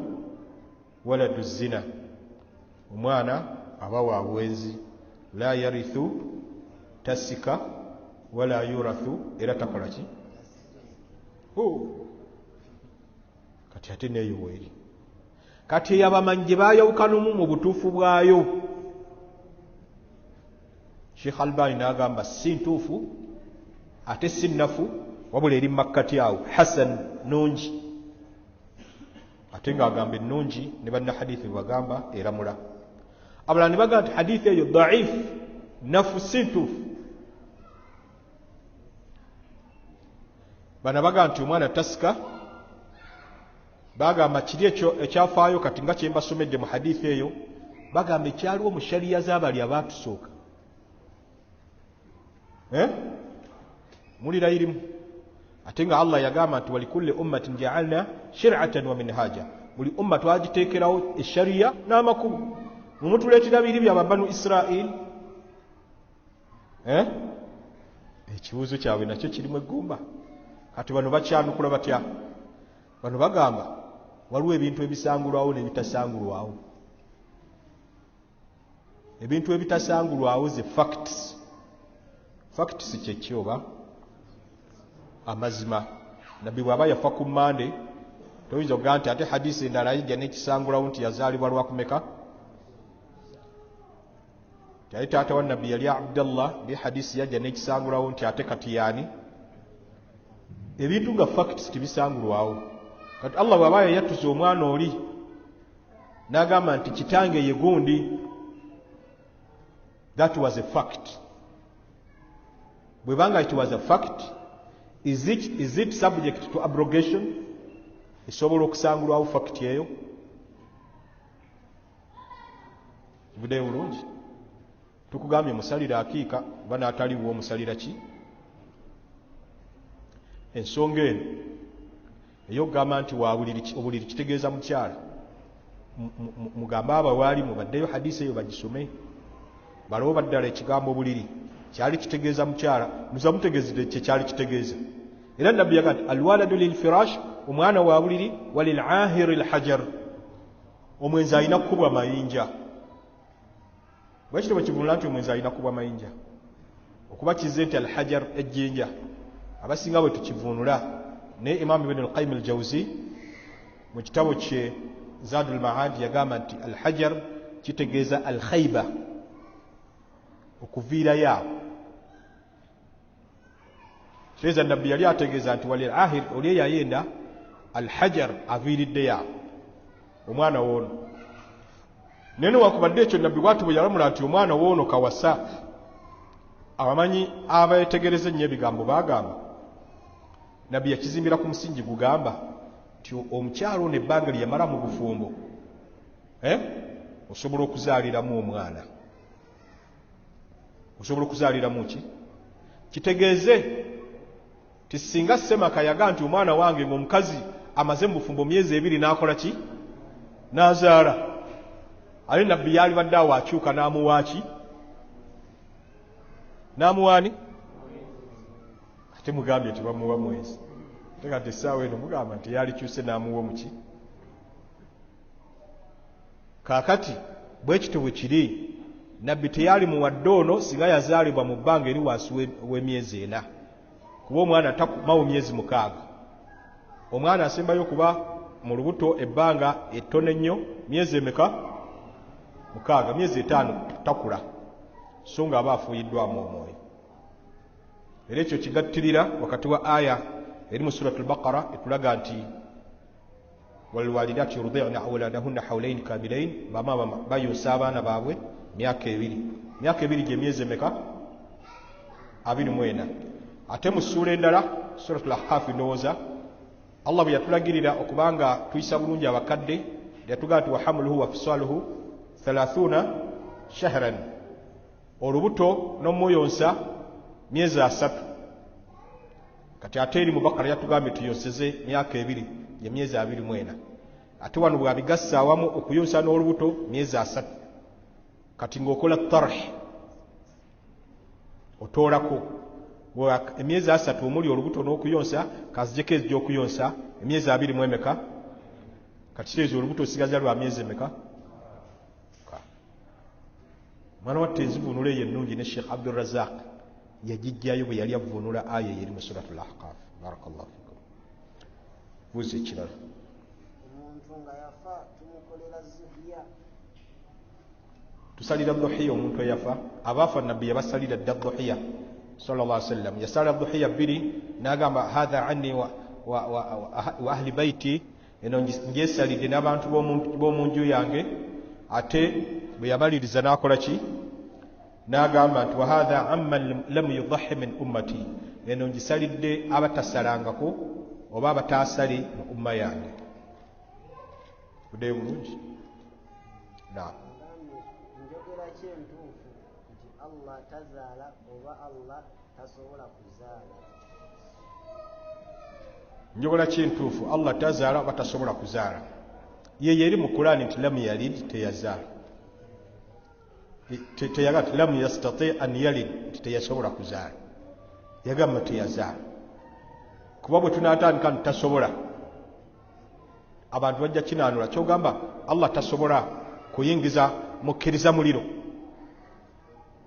[SPEAKER 1] waladu zina, omwana aba wa bwenzi, la yarithu, tasika wala yurathu, era takola ki. Kati ate neyo weeri, kati eyabamanyi gye baayawukanamu mu butuufu bwayo, Sheikh Albani n'agamba si ntuufu ate si nnafu, wabula eri makkati awo, hasan, nungi. Ate ng'agamba ennungi ne banna hadithi bagamba eramula. Abalala ne bagamba nti hadithi eyo daif, nafu si ntuufu. Bano bagamba nti omwana tasika, bagamba kiri ekyafaayo kati nga kye mbasomedde mu hadithi eyo, bagamba ekyaliwo mu shariya z'abali abaatusooka. Mulira irimu. Ate nga Allah yagamba nti walikulli ummatin ja'alna shir'atan wa minhaja, buli umma twagiteekerawo eshariya n'amakubo. Mumutuleetera biri bya banu Israel. Ekibuuzo kyabwe nakyo kirimu eggumba. Kati bano bakyanukula batya? Bano bagamba waliwo ebintu ebisangulwawo n'ebitasangulwawo. Ebintu ebitasangulwawo ze facts. Facts kyeki oba amazima. Nabbi bw'aba yafa ku Mande, toyinza okugaa nti ate hadisi endala yijja n'ekisangulawo nti yazaalibwa lwakumeka. Yali taata wa nabbi yali Abdallah, ndi hadisi yajja n'ekisangulawo nti ate kati yaani. Ebintu nga facts tibisangulwawo. Kati Allah bw'aba yayatuza omwana oli n'agamba nti kitange ye gundi, that was a fact. Bwebanga it was a fact, is it subject to abrogation? Esobola okusangulwawo fact eyo? Budde bulungi. Tukugambye musalira akiika bana ataliwo musalira ki? Ensonga eno ey'okugamba nti obuliri kitegeeza mukyala, mugamba abawaali mubaddeyo hadisi eyo bagisome, balooba ddala ekigambo obuliri kyali kitegeeza mukyala, muza mutegeezedde kye kyali kitegeeza. Era nabbi yagamba nti alwaladu lilfirash, omwana wa buliri, walilahiri lhajar, omwenzi alina kukubwa mayinja. Bwekityo bwe kivunula nti omwenzi alina kukubwa mayinja, okuba kizze nti alhajar ejjinja, abasinga bwe tukivunula. Ne Imam Ibn al-Qayyim al-Jawzi mu kitabo kye Zadul Ma'ad yagamba nti alhajar kitegeeza alkhayba, okuviirayo awo. Kitegeeza nabbi yali ategeeza nti walil ahir, oli eyayenda alhajar aviiriddeyo awo omwana w'ono. Naye wakubadde ekyo nabbi bw'ati bwe yalamula nti omwana w'ono kawasa, abamanyi abeetegereza ennyo ebigambo bagamba nabbi yakizimbira ku musingi gugamba nti omukyalo ono ebbanga lye yamala mu bufumbo osobola okuzaaliramu omwana. Osobola okuzaaliramu ki? Kitegeeze ti singa Semaka yaga nti omwana wange ng'omukazi amaze mu bufumbo myezi 2 n'akola ki? N'azaala. Ali nabbi yali badde awo akyuka n'amuwa ki? N'amuwaani? Ate mugambye nti bamuwa mwezi. Ate kati essaawa eno mugamba nti yalikyuse n'amuwa mu ki? Kaakati bwe kityo bwe kiri, nabbi teyali muwadde ono singa yazaalibwa mu bbanga eri wansi w'emyezi 4, kuba omwana takumawo myezi 6. Omwana asembayo kuba mu lubuto ebbanga ettono ennyo, myezi emeka? 6, myezi 5 takula, so nga aba afuuyiddwamu omwoyo. Era ekyo kigattirira wakati wa aya eri mu Suratul Baqara etulaga nti walwalidatu yurdi'na awladahunna hawlayn kamilayn, bamama bayusa abaana baabwe myaka 2. Myaka 2 gye myezi emeka? 24. Ate mu sura endala Suratul Ahqaf ndowooza Allah bwe yatulagirira okubanga tuyisa bulungi abakadde, yatugamba nti wa hamluhu wa fisaluhu 30 shahran, olubuto n'omuyonsa myezi 3. kati ate eri mu Bakara yatugambye tuyonseze myaka 2 ye myezi 24 ate wano bwabigassa awamu okuyonsa n'olubuto myezi 3 kati ng'okola tarh otoolako emyezi 3 omuli olubuto n'okuyonsa kazijeko ez'okuyonsa emyezi 2 emeka kati tezo olubuto osigaza lwa myezi emeka mwana watte ezivunula eyo ennungi ne Sheikh Abdul Razak yagijjayo bwe yali avunula aya eri mu suratul Ahqaf. Barakallahu fikum. Buzi ekirala
[SPEAKER 2] omuntu nga yafa tumukolera zuhya
[SPEAKER 1] tusalira dhuhiya omuntu eyafa abafa nabbi yabasalira dda dhuhiya sallallahu alaihi wasallam yasala dhuhiya 2 n'agamba hadha anni wa ahli baiti eno njesalidde n'abantu b'omu nju yange ate bwe yamaliriza n'akola ki n'agamba nti wa hadha amman lam yudhi min ummati eno njisalidde abatasalangako oba abataasali mu umma yange budde bulungi naam
[SPEAKER 2] njogera kyentuufu nti Allah tazaala oba Allah tasobola kuzaala
[SPEAKER 1] njogera kyentuufu Allah tazaala oba tasobola kuzaala ye yeri mu Qur'ani nti lam yalid teyazaala teyagat lam yastati an yalid teyasobola kuzaala yagamba teyazaala kuba bwe tunaatandika nti tasobola abantu bajja kinaanula kyogamba Allah tasobola kuyingiza mukkiriza muliro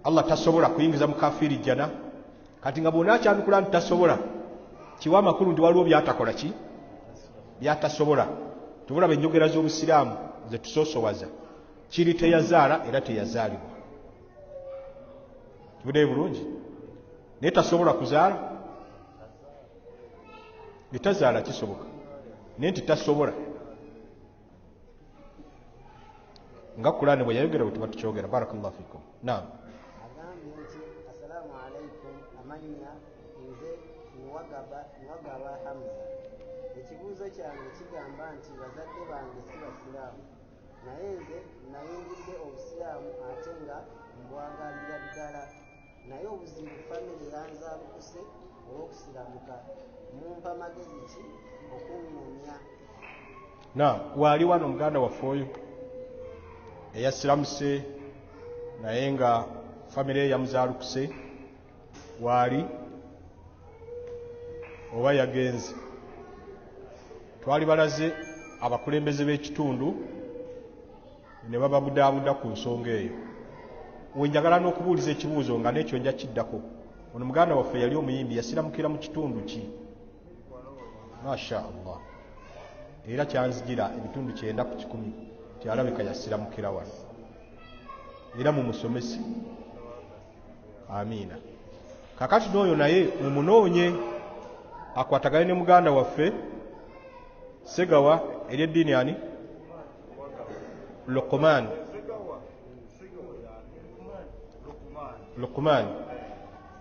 [SPEAKER 1] Allah tasobola kuyingiza mukafiri jana kati nga bwona akyanukula nti tasobola kiwa amakulu nti waliwo byatakola ki byatasobola tubulaba enjogera z'obusiraamu ze tusoosowaza kiri teyazaala era teyazaalibwa tubudde bulungi naye tasobola kuzaala etazaala kisoboka naye nti tasobola nga Qur'ani bwe yayogera bwe tuba tukyogera. Barakallahu fikum. Naam.
[SPEAKER 2] agambye nti assalamu alaikum amanya nze nwagaba Hamza ekibuuzo kyange kigamba nti bazadde bange si basiraamu naye nze nayingidde obusiraamu ate nga mbwagalira ddala naye obuzibu famire yanzaalukuse olw'okusiramuka mumpa magezi ki okuŋŋumya
[SPEAKER 1] Naam, waali wano muganda waffe oyo eyasiramuse naye nga famire yamuzaalukuse waali oba yagenze twali balaze abakulembeze b'ekitundu ne bababudaabuda ku nsonga eyo wenjagala n'okubuuliza ekibuuzo nga n'ekyo nja kiddako ono muganda waffe yali omuyimbi yasiramukira mu kitundu ki masha Allah era kyanzigira ebitundu 9 ku 10 tyalabika yasiramukira wano era mu musomesi amiina kakati n'oyo naye mumunoonye akwatagane ne muganda waffe Segawa ery'eddiini ani Luqman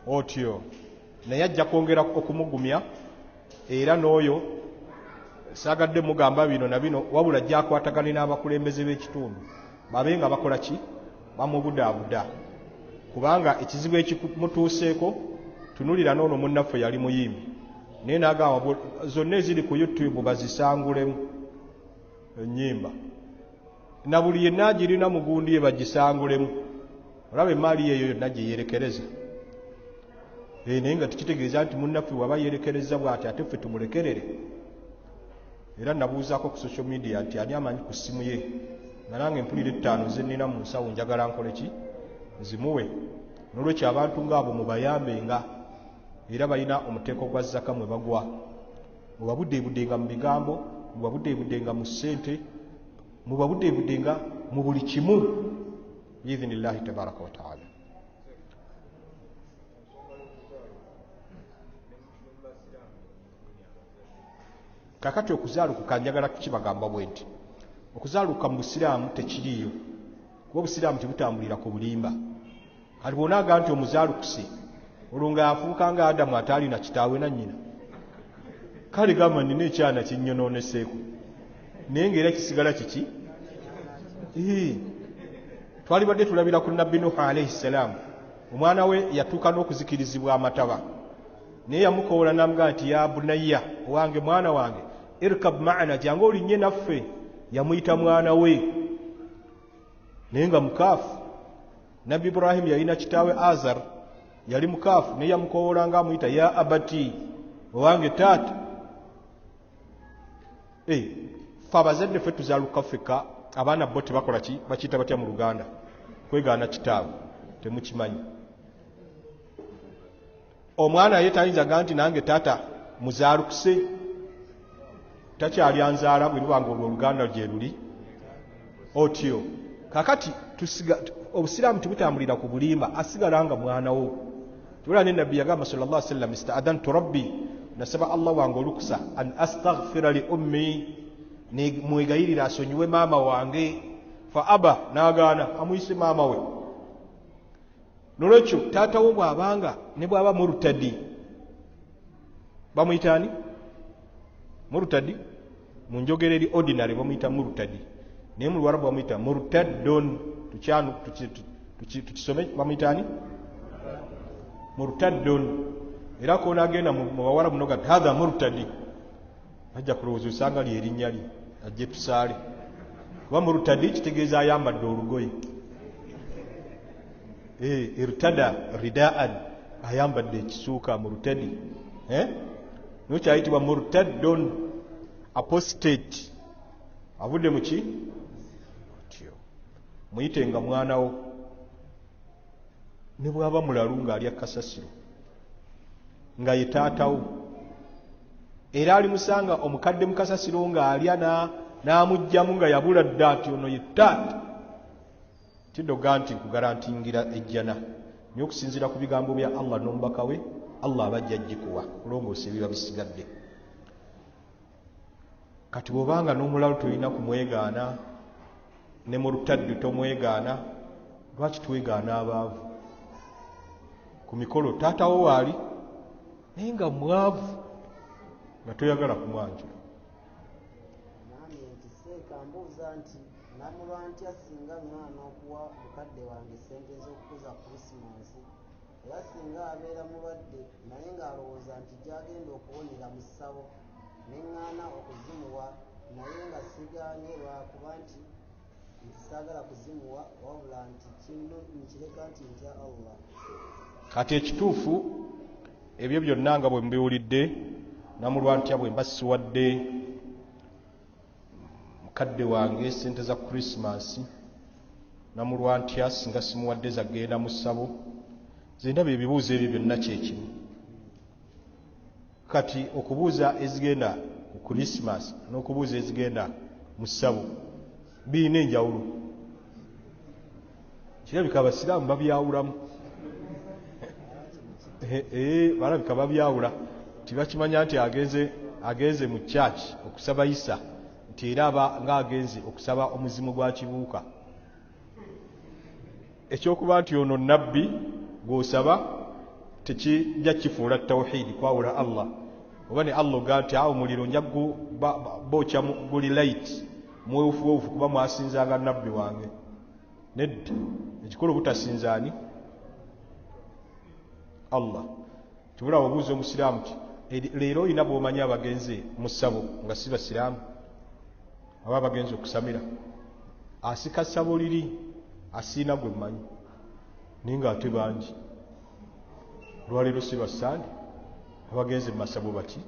[SPEAKER 1] otyo naye ajja kwongera okumugumya era n'oyo saagadde mugamba bino na bino wabula ajja akwatagane n'abakulembeze b'ekitundu babe nga bakola ki bamubudaabuda kubanga ekizibu ekimutuuseeko tunulira n'ono munnaffe yali muyimbi naye n'agamba zonna eziri ku YouTube bazisangulemu ennyimba na buli yenna agirina mugundi ye bagisangulemu olaba emaali yeeyo yonna gye yeerekereza naye nga tukitegeeza nti munnaffe waba yeerekereza bw'ati ate ffe tumulekerere era nabuuzaako ku social media nti ani amanyi ku ssimu ye nga nange mpulira 5 ze nnina mu nsawo njagala nkole ki zimuwe n'olwekyo abantu ng'abo mubayambenga era balina omuteeko gwa zaka mwe bagwa mubabudeebudenga mu bigambo mubabudeebudenga mu ssente mubabudeebudenga mu buli kimu biidhinillahi tabaraka wa taala. Kakati okuzaaluka njagala kukibagamba bwe nti okuzaaluka mu busiraamu tekiriiyo kuba obusiraamu tebutambulira ku bulimba kati bw'onaaga nti omuzaalukuse olunga afuuka nga Adamu ataali na kitaawe na nnyina kale gamba nina ekyana kinnyononeseeko naye ng'era kisigala kiki twali badde tulabira ku nabbi Nuhu alayhi salaamu omwana we yatuuka n'okuzikirizibwa amataba naye yamukoola n'amugaa nti ya bunayya wange mwana wange irkab ma'ana jangu olinnye naffe yamuyita mwana we naye nga mukaafu. Nabbi Ibrahim yalina kitaawe Azar yali mukaafu naye yamukoola nga amuyita ya abati owange taata. Ffe abazadde ffe tuzaaluka Afrika abaana bo tebakola ki bakiyita batya mu Luganda kwegaana kitaawe temukimanyi. Omwana ye tayinzaga nti nange taata muzaalukuse takyali anzaala bwe lubanga olwo Oluganda gye luli otyo. Kakati obusiraamu tebutambulira ku bulimba asigala nga mwana wo. Tubula ne Nabbi yagamba sallallahu alaihi wasallam ista'adantu rabbi nasaba Allah wange olukusa an astaghfira li ummi ni mwegayirira asonyiwe maama wange fa aba nagaana amuyise maama we. Nolwekyo taata wo bw'abanga ne bw'aba murtadi bamuyitani murtadi mu njogera eri ordinary bamuyita murtadi naye mu Luwarabu bamuyita murtaddun. Tukisome bamuyitani murtaddun. Era koona agenda mu Bawarabu noga hadha murtadi ajja kulowooza osanga lyerinnya lye ajje tusaale kuba murtadi kitegeeza ayambadde olugoye. Irtada ridaan ayambadde ekisuuka murtadi. Nokyayitibwa murtaddun apostate avudde muki tyo. Muyitenga mwana wo ne bw'aba mulalu ng'alya kasasiro nga ye taatawo era alimusanga omukadde mu kasasiro ng'alya n'amugjamu nga yabula dda ati ono ye taata tiddoga nti nkugarantingira ejjana naye okusinziira ku bigambo bya Allah n'omubaka we Allah abajja ajjikuwa kulongoosa ebiba bisigadde. Kati bw'obanga n'omulalu tolina kumwegaana ne mu lutaddu tomwegaana lwaki twegaana abaavu ku mikolo taatawo waali naye nga mwavu nga toyagala kumwanjula.
[SPEAKER 2] Namye nti seeka mbuuza nti namulwa ntya singa mwana okuwa mukadde wange sente z'okukuza Krismasi era singa abeera mulwadde naye ng'alowooza nti gy'agenda okuwonera mu ssabo neŋŋaana okuzimuwa naye nga sigaanye lwakuba nti saagala kuzimuwa wabula nti kino nkireka nti ntya Allah.
[SPEAKER 1] Kati ekituufu ebyo byonna nga bwe mbiwulidde namulwa ntya bwe mba siwadde mukadde wange sente za Krismasi namulwa ntya singa simuwadde zagenda mu ssabo zendaba ebibuuzo ebyo byonna kyekimu. Kati okubuuza ezigenda ku Krismasi n'okubuuza ezigenda mu ssabo birina enjawulo. Kirabika abasiraamu babyawulamu. Balabika babyawula tibakimanya nti agenze mu church okusaba Isa nti era aba ng'agenze okusaba omuzimu gwa kibuuka. Ekyokuba nti ono nabbi gw'osaba tekijja kifuula tawhidi kwawula Allah oba ne Allah oga nti awo omuliro nja bookya guli light mwewufuwewufu kuba mwasinzanga nabbi wange. Nedda ekikolo butasinzaani Allah. Tubula obuuza omusiraamu ti leero olina bw'omanyi abagenze mu ssabo nga si basiraamu aba abagenze okusamira asika ssabo liri asiina gwe mmanyi naye ng'ate bangi. Olwaleero si basande abagenze mu masabo baki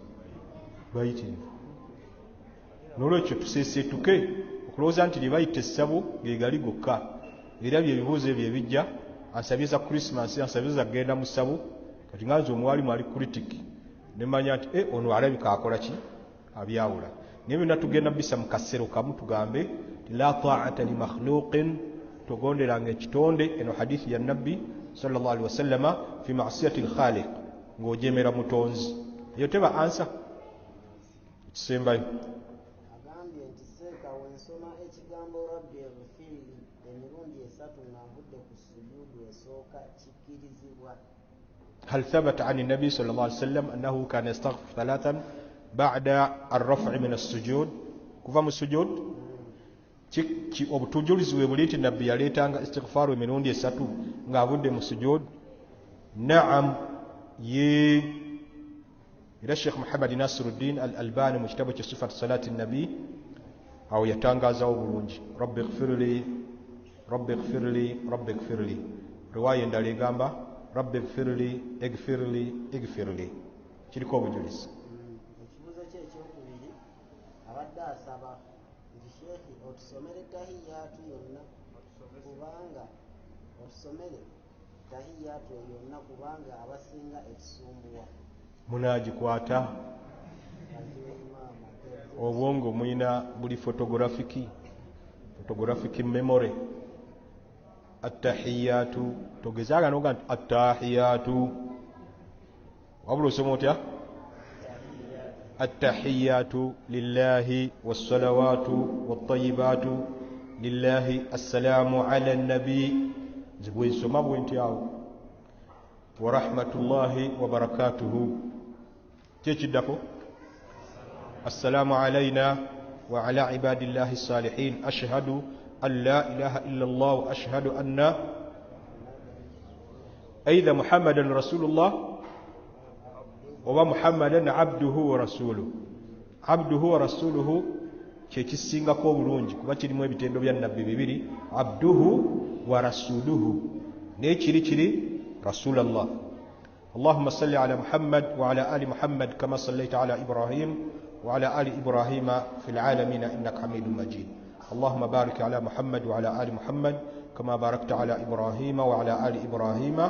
[SPEAKER 1] bayitirivu. N'olwekyo tuseeseetuke okulowooza nti lye bayita essabo ge gali gokka era bye bibuuzo ebyo ebijja ansabye za Krismasi ansabye zagenda mu ssabo. Kati nganze omwalimu ali critic nemanya nti ono alabika akola ki abyawula. Naye byonna tugenda bisa mu kasero kamu tugambe la ta'ata li makhluqin togonderanga ekitonde. Eno hadithi ya Nabbi sallallahu alaihi wasallama fi ma'siyati al-khaliq ng'ojemera mutonzi eyo teba ansa kisembayo.
[SPEAKER 2] Agambye nti seeka wensoma ekigambo rabbi eghfirli emirundi esatu nga nvudde ku sujuudu esooka kikkirizibwa.
[SPEAKER 1] هل ثبت عن النبي صلى الله عليه وسلم أنه كان يستغفر ثلاثا بعد الرفع من السجود كفا من السجود obutujulizi we buliti nabbi yaleetanga istighfaru emirundi esatu ng'avudde mu sujud. Naam ye era Sheikh Muhammad Nasiruddin Al-Albani mu kitabo kye Sifat Salati Nabi awo yatangaazawo bulungi rabbi ighfirli rabbi ighfirli rabbi ighfirli. Riwaya endala egamba rabbi ighfirli kiriko obujulizi.
[SPEAKER 2] Ekibuuzo kye ekyokubiri abadde asaba nti sheekhi otusomere tahiyatu yonna kubanga abasinga ekisumbuwa.
[SPEAKER 1] Munagikwata obwongo mwina buli photographic memory. Attahiyatu togezaga noga nti attahiyatu wabula osoma otya attahiyatu lillahi wassalawatu wattayibatu lillahi assalamu ala nabi zibwe nsoma bwenti awo wa rahmatullahi wa barakatuhu kyekiddako assalamu alayna wa ala ibadillahi salihin ashhadu أن لا إله إلا الله وأشهد أن أيضا محمدا رسول الله ومحمدا عبده ورسوله. عبده ورسوله kyekisingako obulungi kuba kirimu ebitendo bya nabbi bibiri abduhu wa rasuluhu nekiri rasulallah. اللهم صل على محمد وعلى آل محمد كما صليت على إبراهيم وعلى آل إبراهيم في العالمين إنك حميد مجيد. اللهم بارك على محمد وعلى آل محمد كما باركت على إبراهيم وعلى آل إبراهيم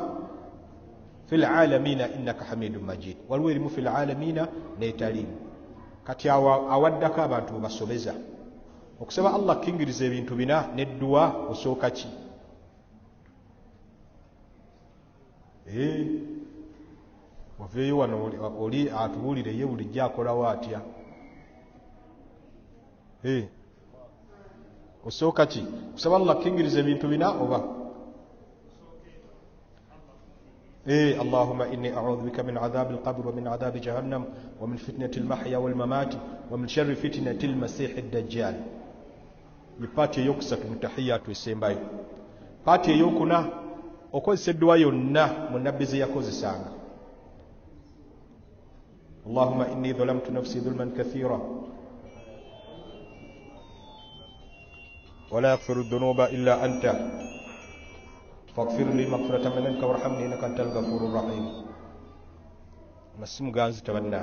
[SPEAKER 1] في العالمين إنك حميد مجيد. والويرم في العالمين نيتالين kati awaddako abantu basobeza okusaba Allah kingiriza ebintu bina nedduwa osooka ki waveeyo wano oli atubuulire ye bulijjo akolawo atya osooka ki kusaba Allah kingiriza ebintu bina oba اللهم إني أعوذ بك من عذاب القبر ومن عذاب جهنم ومن فتنة المحيا والممات ومن شر فتنة المسيح الدجال. يباتي يوكسة من تحيات ويسيمباي باتي يوكنا وكل سدوا يونا من نبزي يكوز سانا. اللهم إني ظلمت نفسي ظلما كثيرا ولا يغفر الذنوب إلا أنت فاغفر لي مغفرة منك وارحمني إنك أنت الغفور الرحيم. مسم غانز تبنى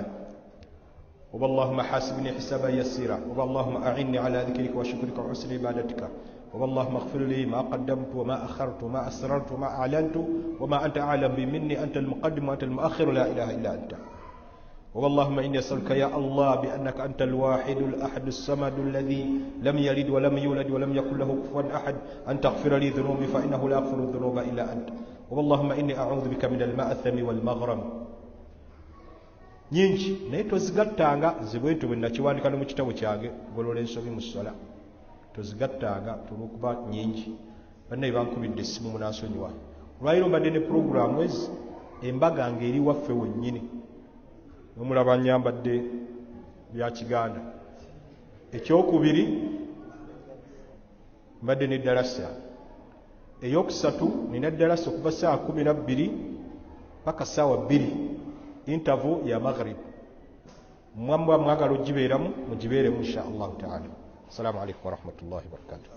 [SPEAKER 1] وباللهم حاسبني حسابا يسيرا وباللهم أعني على ذكرك وشكرك وحسن عبادتك وباللهم اغفر لي ما قدمت وما أخرت وما أسررت وما أعلنت وما أنت أعلم بمني أنت المقدم وأنت المؤخر لا إله إلا أنت. واللهم إني أسألك يا الله بأنك أنت الواحد الأحد الصمد الذي لم يلد ولم يولد ولم يكن له كفوا أحد أن تغفر لي ذنوبي فإنه لا يغفر الذنوب إلا أنت. واللهم إني أعوذ بك من المأثم والمغرم. nyingi naye tozigattanga zibwetu bwe nakiwandika no mu kitabo kyange golola ensobi mu ssola tozigattanga tulwokuba nyingi bannaye bankubidde essimu munansonyiwa olwaliro mbadde ne puroguramu ezi embaga ng'eri waffe wennyini nomulaba nyambadde bya Kiganda. Ekyokubiri mbadde n'eddalasa, eyokusatu nina eddalasa okuva saa 12 paka saawa 2 interview ya maghrib. Mwamba mwagala ogibeeramu mugibeeremu insha Allah taala. Assalamu alaikum wa rahmatullahi wa barakatuh.